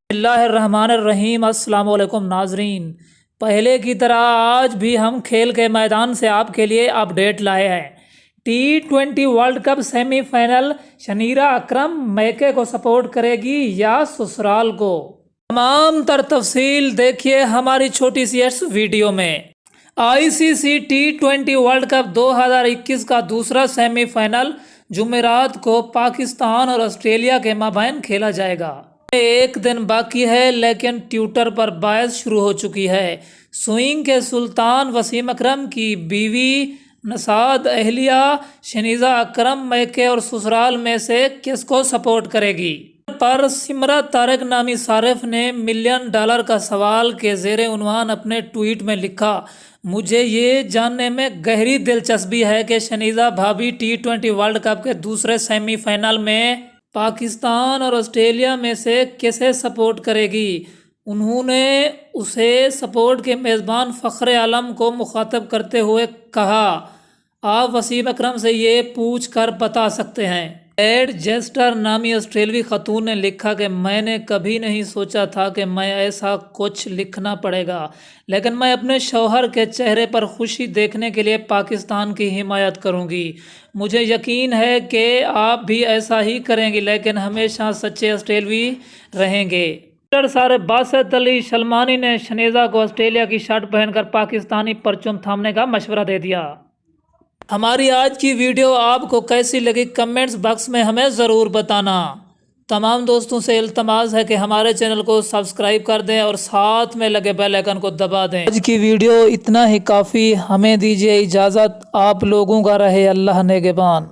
اللہ الرحمن الرحیم۔ السلام علیکم ناظرین، پہلے کی طرح آج بھی ہم کھیل کے میدان سے آپ کے لیے اپڈیٹ لائے ہیں۔ T20 World Cup semifinal, Shaniera Akram میکے کو سپورٹ کرے گی یا سسرال کو؟ تمام تر تفصیل دیکھیے ہماری چھوٹی سی اس ویڈیو میں۔ ICC T20 ورلڈ کپ 2021 کا دوسرا سیمی فائنل جمعرات کو پاکستان اور آسٹریلیا کے مابین کھیلا جائے گا۔ ایک دن باقی ہے لیکن ٹویٹر پر بحث شروع ہو چکی ہے۔ سوئنگ کے سلطان وسیم اکرم کی بیوی نژاد اہلیہ شنیرا اکرم میکے اور سسرال میں سے کس کو سپورٹ کرے گی پر سمرا طارق نامی صارف نے $1 ملین کا سوال کے زیر عنوان اپنے ٹویٹ میں لکھا، مجھے یہ جاننے میں گہری دلچسپی ہے کہ شنیرا بھابی T20 ورلڈ کپ کے دوسرے سیمی فائنل میں پاکستان اور آسٹریلیا میں سے کسے سپورٹ کرے گی۔ انہوں نے اسے سپورٹ کے میزبان فخر عالم کو مخاطب کرتے ہوئے کہا، آپ وسیم اکرم سے یہ پوچھ کر بتا سکتے ہیں۔ ایڈ جیسٹر نامی آسٹریلوی خاتون نے لکھا کہ میں نے کبھی نہیں سوچا تھا کہ میں ایسا کچھ لکھنا پڑے گا، لیکن میں اپنے شوہر کے چہرے پر خوشی دیکھنے کے لیے پاکستان کی حمایت کروں گی۔ مجھے یقین ہے کہ آپ بھی ایسا ہی کریں گے، لیکن ہمیشہ سچے آسٹریلوی رہیں گے۔ سارے باسط علی شلمانی نے شنیرا کو آسٹریلیا کی شرٹ پہن کر پاکستانی پرچم تھامنے کا مشورہ دے دیا۔ ہماری آج کی ویڈیو آپ کو کیسی لگی کمنٹس باکس میں ہمیں ضرور بتانا۔ تمام دوستوں سے التماس ہے کہ ہمارے چینل کو سبسکرائب کر دیں اور ساتھ میں لگے بیل آئیکن کو دبا دیں۔ آج کی ویڈیو اتنا ہی کافی، ہمیں دیجیے اجازت، آپ لوگوں کا رہے اللہ نگہبان۔